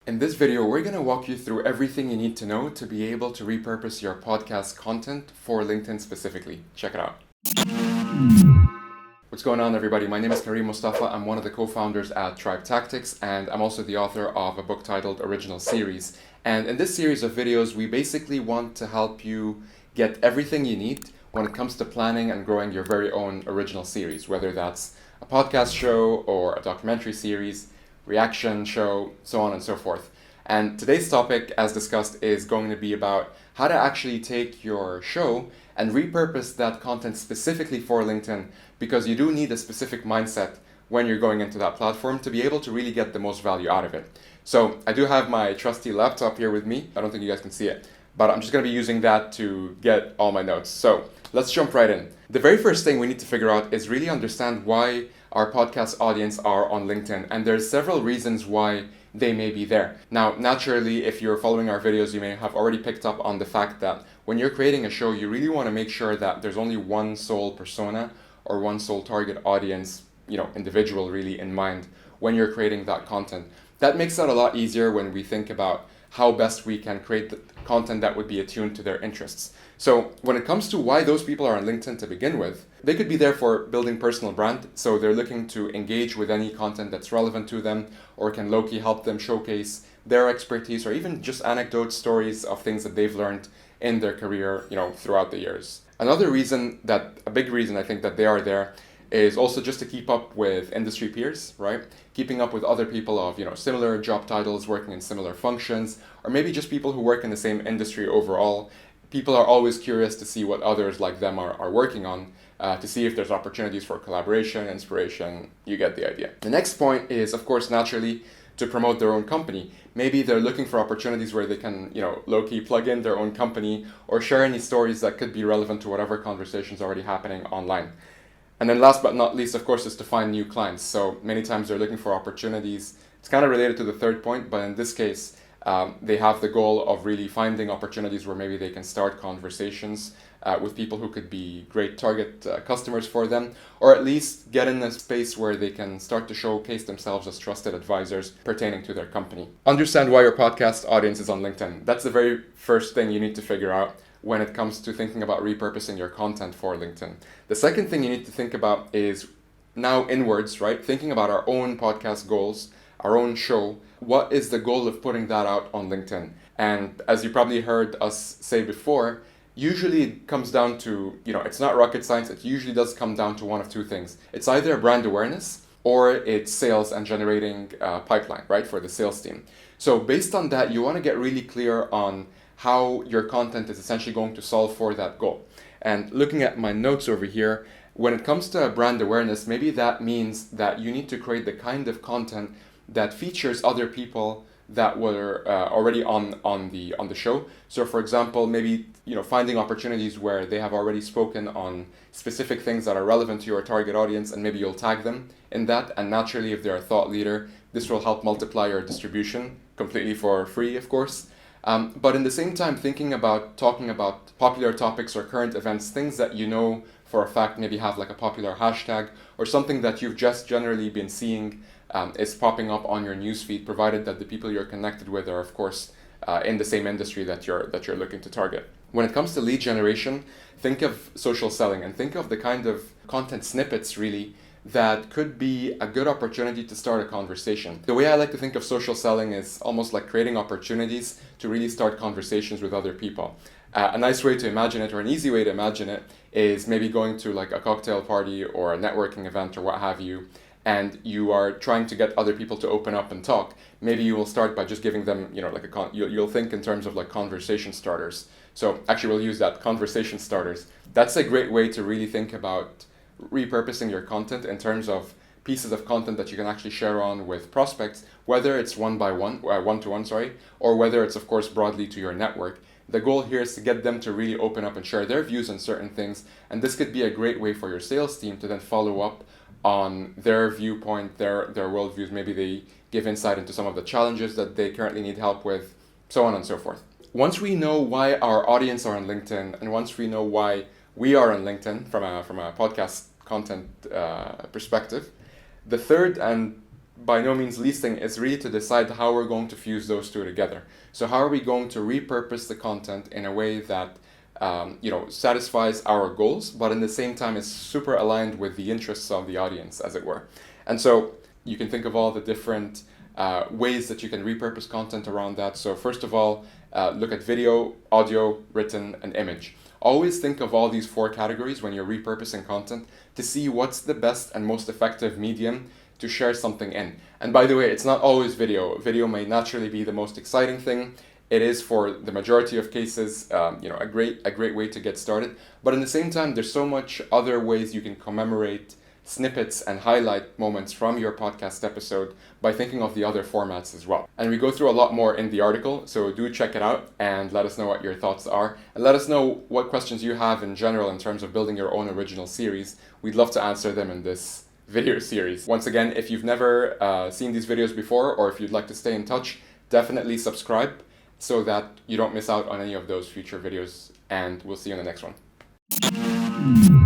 In this video, we're going to walk you through everything you need to know to be able to repurpose your podcast content for LinkedIn specifically. Check it out. What's going on, everybody? My name is Kareem Mustafa. I'm one of the co-founders at Tribe Tactics, and I'm also the author of a book titled Original Series. And in this series of videos, we basically want to help you get everything you need when it comes to planning and growing your very own original series, whether that's a podcast show or a documentary series, reaction show, so on and so forth. And today's topic, as discussed, is going to be about how to actually take your show and repurpose that content specifically for LinkedIn, because you do need a specific mindset when you're going into that platform to be able to really get the most value out of it. So I do have my trusty laptop here with me. I don't think you guys can see it, but I'm just going to be using that to get all my notes. So let's jump right in. The very first thing we need to figure out is really understand why our podcast audience are on LinkedIn. And there's several reasons why they may be there. Now, naturally, if you're following our videos, you may have already picked up on the fact that when you're creating a show, you really want to make sure that there's only one sole persona or one sole target audience, individual really in mind when you're creating that content. That makes it a lot easier when we think about how best we can create the content that would be attuned to their interests. So when it comes to why those people are on LinkedIn to begin with, they could be there for building personal brand. So they're looking to engage with any content that's relevant to them or can low-key help them showcase their expertise or even just anecdote stories of things that they've learned in their career, throughout the years. Another reason a big reason I think that they are there is also just to keep up with industry peers, right? Keeping up with other people of, similar job titles, working in similar functions, or maybe just people who work in the same industry overall. People are always curious to see what others like them are working on, to see if there's opportunities for collaboration, inspiration. You get the idea. The next point is, of course, naturally, to promote their own company. Maybe they're looking for opportunities where they can, low-key plug in their own company or share any stories that could be relevant to whatever conversation's already happening online. And then last but not least, of course, is to find new clients. So many times they're looking for opportunities. It's kind of related to the third point, but in this case, they have the goal of really finding opportunities where maybe they can start conversations with people who could be great target customers for them, or at least get in a space where they can start to showcase themselves as trusted advisors pertaining to their company. Understand why your podcast audience is on LinkedIn. That's the very first thing you need to figure out when it comes to thinking about repurposing your content for LinkedIn. The second thing you need to think about is now inwards, right? Thinking about our own podcast goals, our own show. What is the goal of putting that out on LinkedIn? And as you probably heard us say before, usually it comes down to, it's not rocket science. It usually does come down to one of two things. It's either brand awareness or it's sales and generating pipeline, right, for the sales team. So based on that, you want to get really clear on how your content is essentially going to solve for that goal. And looking at my notes over here, when it comes to brand awareness, maybe that means that you need to create the kind of content that features other people that were already on the show. So for example, maybe finding opportunities where they have already spoken on specific things that are relevant to your target audience, and maybe you'll tag them in that. And naturally, if they're a thought leader, this will help multiply your distribution completely for free, of course. But in the same time, talking about popular topics or current events, things that for a fact maybe have like a popular hashtag or something that you've just generally been seeing is popping up on your newsfeed, provided that the people you're connected with are, of course, in the same industry that you're looking to target. When it comes to lead generation, think of social selling and think of the kind of content snippets really that could be a good opportunity to start a conversation. The way I like to think of social selling is almost like creating opportunities to really start conversations with other people. A nice way to imagine it, or an easy way to imagine it, is maybe going to like a cocktail party or a networking event or what have you, and you are trying to get other people to open up and talk. Maybe you will start by just giving them, you'll think in terms of like conversation starters. So actually we'll use that, conversation starters. That's a great way to really think about repurposing your content in terms of pieces of content that you can actually share on with prospects, whether it's one-to-one, or whether it's, of course, broadly to your network. The goal here is to get them to really open up and share their views on certain things, and this could be a great way for your sales team to then follow up on their viewpoint, their worldviews. Maybe they give insight into some of the challenges that they currently need help with, so on and so forth. Once we know why our audience are on LinkedIn, and once we know why we are on LinkedIn from a podcast content perspective, the third and by no means least thing is really to decide how we're going to fuse those two together. So how are we going to repurpose the content in a way that satisfies our goals, but in the same time is super aligned with the interests of the audience, as it were. And so you can think of all the different ways that you can repurpose content around that. So first of all, look at video, audio, written, and image. Always think of all these 4 categories when you're repurposing content to see what's the best and most effective medium to share something in. And by the way, it's not always video. Video may naturally be the most exciting thing. It is, for the majority of cases, a great way to get started. But in the same time, there's so much other ways you can commemorate snippets and highlight moments from your podcast episode by thinking of the other formats as well. And we go through a lot more in the article, so do check it out and let us know what your thoughts are. And let us know what questions you have in general in terms of building your own original series. We'd love to answer them in this video series. Once again, if you've never seen these videos before, or if you'd like to stay in touch, definitely subscribe so that you don't miss out on any of those future videos. And we'll see you in the next one.